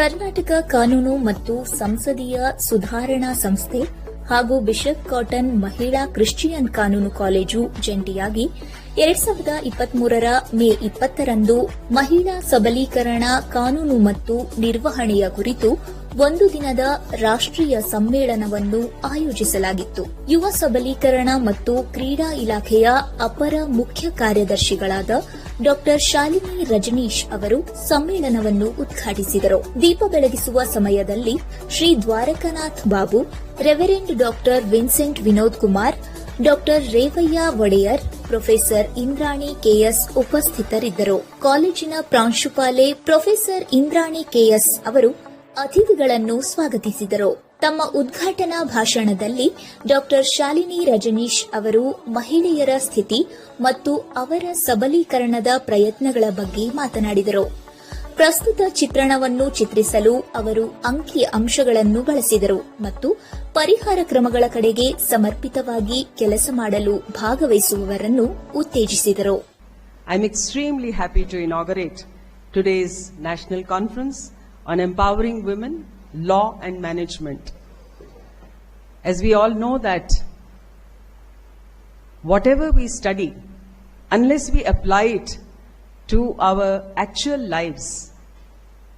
ಕರ್ನಾಟಕ ಕಾನೂನು ಮತ್ತು ಸಂಸದೀಯ ಸುಧಾರಣಾ ಸಂಸ್ಥೆ ಹಾಗೂ ಬಿಷಪ್ ಕಾಟನ್ ಮಹಿಳಾ ಕ್ರಿಶ್ಚಿಯನ್ ಕಾನೂನು ಕಾಲೇಜು ಜಂಟಿಯಾಗಿ 2023 ಮೇ 20ರಂದು ಮಹಿಳಾ ಸಬಲೀಕರಣ ಕಾನೂನು ಮತ್ತು ನಿರ್ವಹಣೆಯ ಕುರಿತು ಒಂದು ದಿನದ ರಾಷ್ಟ್ರೀಯ ಸಮ್ಮೇಳನವನ್ನು ಆಯೋಜಿಸಲಾಗಿತ್ತು. ಯುವ ಸಬಲೀಕರಣ ಮತ್ತು ಕ್ರೀಡಾ ಇಲಾಖೆಯ ಅಪರ ಮುಖ್ಯ ಕಾರ್ಯದರ್ಶಿಗಳಾದ ಡಾ ಶಾಲಿನಿ ರಜನೀಶ್ ಅವರು ಸಮ್ಮೇಳನವನ್ನು ಉದ್ಘಾಟಿಸಿದರು. ದೀಪ ಬೆಳಗಿಸುವ ಸಮಯದಲ್ಲಿ ಶ್ರೀ ದ್ವಾರಕನಾಥ್ ಬಾಬು, ರೆವರೆಂಡ್ ಡಾ ವಿನ್ಸೆಂಟ್ ವಿನೋದ್ ಕುಮಾರ್, ಡಾ ರೇವಯ್ಯ ಒಡೆಯರ್, ಪ್ರೊಫೆಸರ್ ಇಂದ್ರಾಣಿ ಕೆಎಸ್ ಉಪಸ್ಥಿತರಿದ್ದರು. ಕಾಲೇಜಿನ ಪ್ರಾಂಶುಪಾಲೆ ಪ್ರೊಫೆಸರ್ ಇಂದ್ರಾಣಿ ಕೆಎಸ್ ಅವರು ಅತಿಥಿಗಳನ್ನು ಸ್ವಾಗತಿಸಿದರು. ತಮ್ಮ ಉದ್ಘಾಟನಾ ಭಾಷಣದಲ್ಲಿ ಡಾ ಶಾಲಿನಿ ರಜನೀಶ್ ಅವರು ಮಹಿಳೆಯರ ಸ್ಥಿತಿ ಮತ್ತು ಅವರ ಸಬಲೀಕರಣದ ಪ್ರಯತ್ನಗಳ ಬಗ್ಗೆ ಮಾತನಾಡಿದರು. ಪ್ರಸ್ತುತ ಚಿತ್ರಣವನ್ನು ಚಿತ್ರಿಸಲು ಅವರು ಅಂಕಿ ಅಂಶಗಳನ್ನು ಬಳಸಿದರು ಮತ್ತು ಪರಿಹಾರ ಕ್ರಮಗಳ ಕಡೆಗೆ ಸಮರ್ಪಿತವಾಗಿ ಕೆಲಸ ಮಾಡಲು ಭಾಗವಹಿಸುವವರನ್ನು ಉತ್ತೇಜಿಸಿದರು. I am extremely happy to inaugurate today's national conference on empowering women, law and management. As we all know that whatever we study, unless we apply it to our actual lives,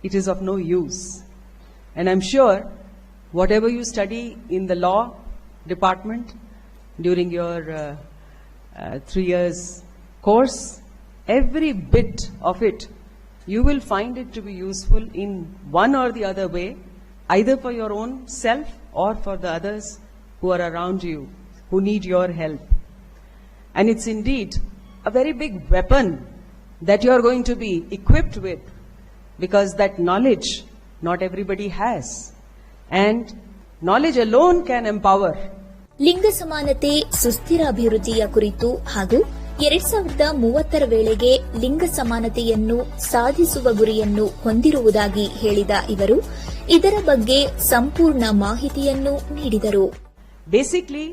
it is of no use. And I'm sure whatever you study in the law department during your 3 years course, every bit of it, you will find it to be useful in one or the other way, either for your own self or for the others who are around you, who need your help. And it's indeed a very big weapon that you are going to be equipped with, because that knowledge not everybody has. And knowledge alone can empower. ಲಿಂಗ ಸಮಾನತೆ ಸುಸ್ಥಿರ ಅಭಿವೃದ್ಧಿಯ ಕುರಿತು ಹಾಗೂ 2030 ವೇಳೆಗೆ ಲಿಂಗ ಸಮಾನತೆಯನ್ನು ಸಾಧಿಸುವ ಗುರಿಯನ್ನು ಹೊಂದಿರುವುದಾಗಿ ಹೇಳಿದ ಇವರು ಇದರ ಬಗ್ಗೆ ಸಂಪೂರ್ಣ ಮಾಹಿತಿಯನ್ನು ನೀಡಿದರು. Basically,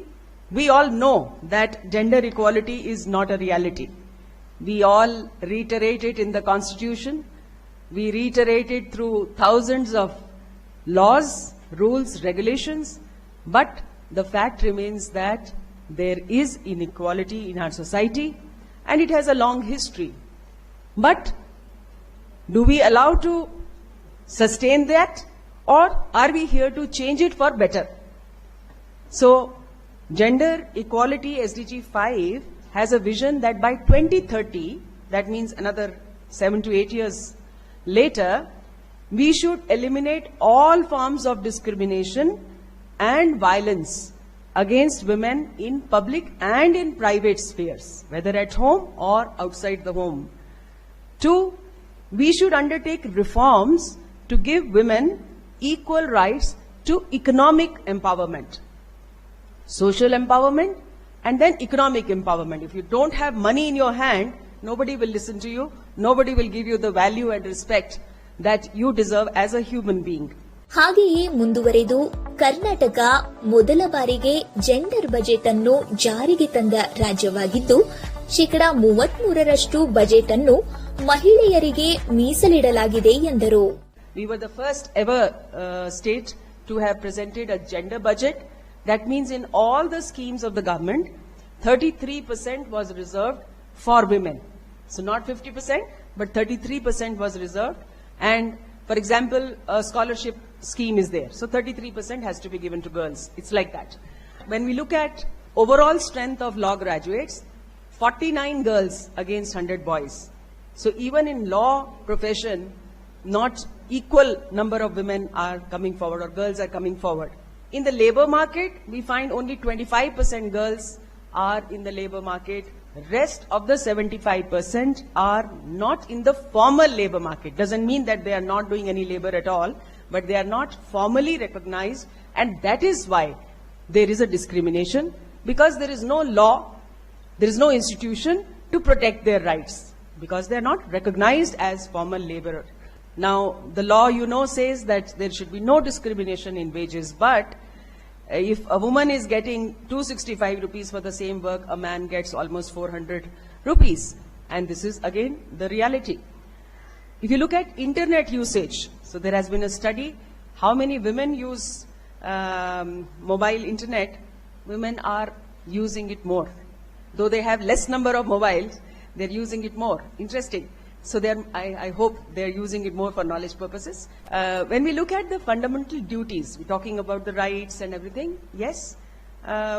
we all know that gender equality is not a reality. We all reiterate it in the Constitution. We reiterate it through thousands of laws, rules, regulations. But the fact remains that there is inequality in our society, and it has a long history. But do we allow to sustain that, or are we here to change it for better? So, Gender Equality SDG 5 has a vision that by 2030, that means another 7 to 8 years later, we should eliminate all forms of discrimination and violence against women in public and in private spheres, whether at home or outside the home. 2, we should undertake reforms to give women equal rights to economic empowerment, social empowerment, and then economic empowerment. If you don't have money in your hand, nobody will listen to you, nobody will give you the value and respect that you deserve as a human being. ಹಾಗೆಯೇ ಮುಂದುವರೆದು ಕರ್ನಾಟಕ ಮೊದಲ ಬಾರಿಗೆ gender budget ಅನ್ನು ಜಾರಿಗೆ ತಂದ ರಾಜ್ಯವಾಗಿದ್ದು 33% budget ಅನ್ನು ಮಹಿಳೆಯರಿಗೆ ಮೀಸಲಿಡಲಾಗಿದೆ ಎಂದರು. We were the first ever state to have presented a gender budget. That means in all the schemes of the government, 33% was reserved for women. So not 50%, but 33% was reserved. And for example, a scholarship scheme is there. So 33% has to be given to girls. It's like that. When we look at overall strength of law graduates, 49 girls against 100 boys. So even in law profession, not equal number of women are coming forward or girls are coming forward. In the labor market, we find only 25% girls are in the labor market. Rest of the 75% are not in the formal labor market. Doesn't mean that they are not doing any labor at all, but they are not formally recognized, and that is why there is a discrimination, because there is no law, there is no institution to protect their rights, because they are not recognized as formal laborer. Now, the law, says that there should be no discrimination in wages, but if a woman is getting 265 rupees for the same work, a man gets almost 400 rupees. And this is again the reality. If you look at internet usage, so there has been a study, how many women use mobile internet, women are using it more. Though they have less number of mobiles, they're using it more. Interesting. So I hope they're using it more for knowledge purposes. When we look at the fundamental duties, we're talking about the rights and everything, yes,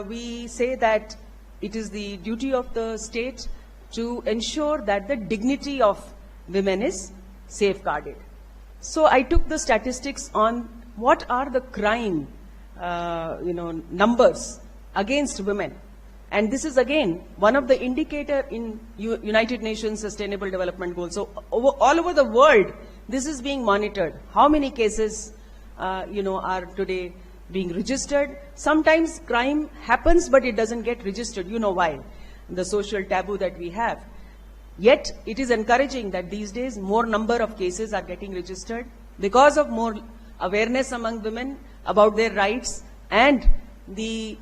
we say that it is the duty of the state to ensure that the dignity of women is safeguarded. So I took the statistics on what are the crime, numbers against women. And this is again one of the indicator in United Nations Sustainable Development Goals. So all over the world, this is being monitored. How many cases, are today being registered? Sometimes crime happens, but it doesn't get registered. You know why? The social taboo that we have. Yet, it is encouraging that these days more number of cases are getting registered because of more awareness among women about their rights and the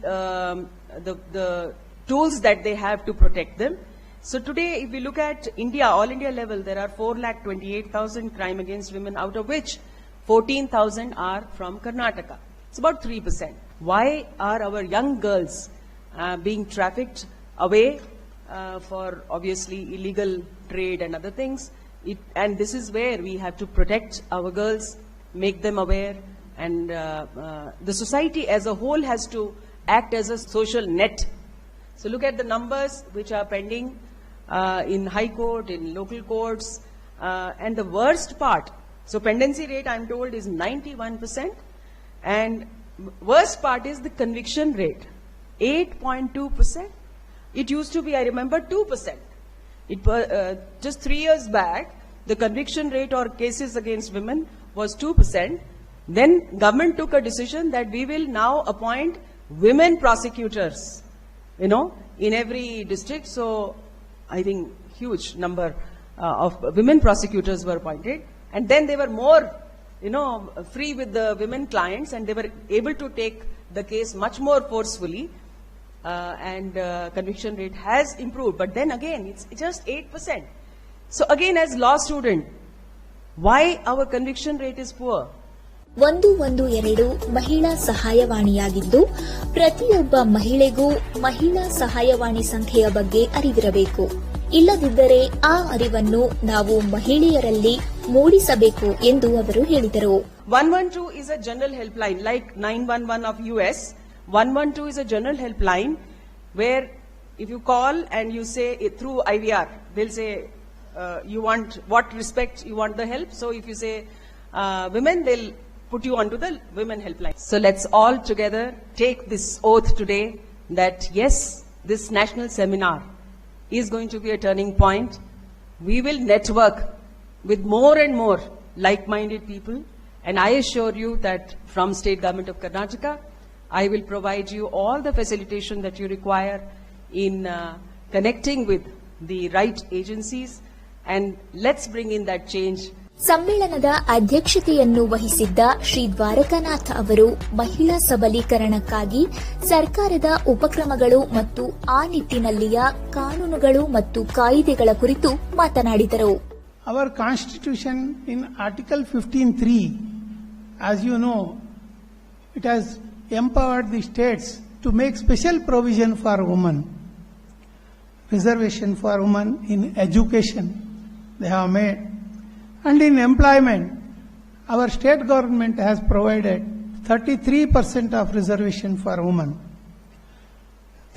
tools that they have to protect them. So today, if we look at India, all India level, there are 4,28,000 crime against women, out of which 14,000 are from Karnataka. It's about 3%. Why are our young girls being trafficked away for obviously illegal trade and other things? And this is where we have to protect our girls, make them aware, and the society as a whole has to act as a social net. So look at the numbers which are pending in High Court, in local courts, and the worst part, so pendency rate I'm told is 91%, and worst part is the conviction rate, 8.2%. It used to be, I remember, 2%. Just 3 years back, the conviction rate or cases against women was 2%. Then government took a decision that we will now appoint women prosecutors, in every district. So I think huge number of women prosecutors were appointed. And then they were more, free with the women clients, and they were able to take the case much more forcefully. And conviction rate has improved. But then again, it's just 8%. So again, as law student, why our conviction rate is poor? 112 ಮಹಿಳಾ ಸಹಾಯವಾಣಿಯಾಗಿದ್ದು, ಪ್ರತಿಯೊಬ್ಬ ಮಹಿಳೆಗೂ ಮಹಿಳಾ ಸಹಾಯವಾಣಿ ಸಂಖ್ಯೆಯ ಬಗ್ಗೆ ಅರಿವಿರಬೇಕು. ಇಲ್ಲದಿದ್ದರೆ ಆ ಅರಿವನ್ನು ನಾವು ಮಹಿಳೆಯರಲ್ಲಿ ಮೂಡಿಸಬೇಕು ಎಂದು ಅವರು ಹೇಳಿದರು. 112 is a general helpline like 911 of US. 112 is a general helpline where if you call and you say it through IVR, they'll say you want what respect you want the help. So if you say women, they'll put you onto the women helpline. So let's all together take this oath today that yes, this national seminar is going to be a turning point. We will network with more and more like-minded people, and I assure you that from State Government of Karnataka, I will provide you all the facilitation that you require in connecting with the right agencies, and let's bring in that change. ಸಮ್ಮೇಳನದ ಅಧ್ಯಕ್ಷತೆಯನ್ನು ವಹಿಸಿದ್ದ ಶ್ರೀ ದ್ವಾರಕಾನಾಥ್ ಅವರು ಮಹಿಳಾ ಸಬಲೀಕರಣಕ್ಕಾಗಿ ಸರ್ಕಾರದ ಉಪಕ್ರಮಗಳು ಮತ್ತು ಆ ನಿಟ್ಟಿನಲ್ಲಿಯ ಕಾನೂನುಗಳು ಮತ್ತು ಕಾಯಿದೆಗಳ ಕುರಿತು ಮಾತನಾಡಿದರು. Our constitution in Article 15(3), as you know, it has empowered the states to make special provision for women, reservation for women in education they have made. And in employment, our state government has provided 33% of reservation for women.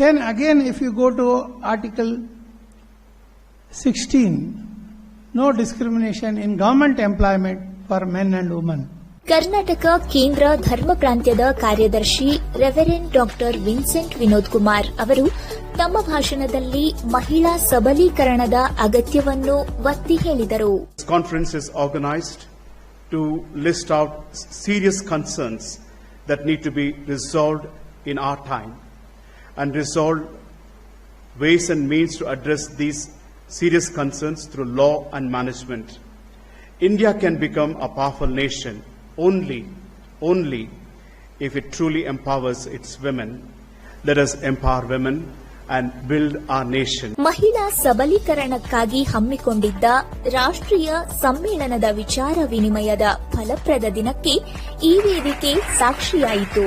Then again, if you go to Article 16, no discrimination in government employment for men and women. Karnataka ಕೇಂದ್ರ ಧರ್ಮ ಪ್ರಾಂತ್ಯದ ಕಾರ್ಯದರ್ಶಿ reverend doctor Vincent Vinod Kumar ಅವರು ತಮ್ಮ ಭಾಷಣದಲ್ಲಿ ಮಹಿಳಾ ಸಬಲೀಕರಣದ ಅಗತ್ಯವನ್ನು ಒತ್ತಿ ಹೇಳಿದರು. This conference is organized to list out serious concerns that need to be resolved in our time and resolve ways and means to address these serious concerns through law and management. India can become a powerful nation only if it truly empowers its women. Let us empower women and build our nation. ಮಹಿಳಾ ಸಬಲೀಕರಣಕ್ಕಾಗಿ ಹಮ್ಮಿಕೊಂಡಿದ್ದ ರಾಷ್ಟ್ರೀಯ ಸಮ್ಮೇಳನದ ವಿಚಾರ ವಿನಿಮಯದ ಫಲಪ್ರದ ದಿನಕ್ಕೆ ಈ ವೇದಿಕೆ ಸಾಕ್ಷಿಯಾಯಿತು.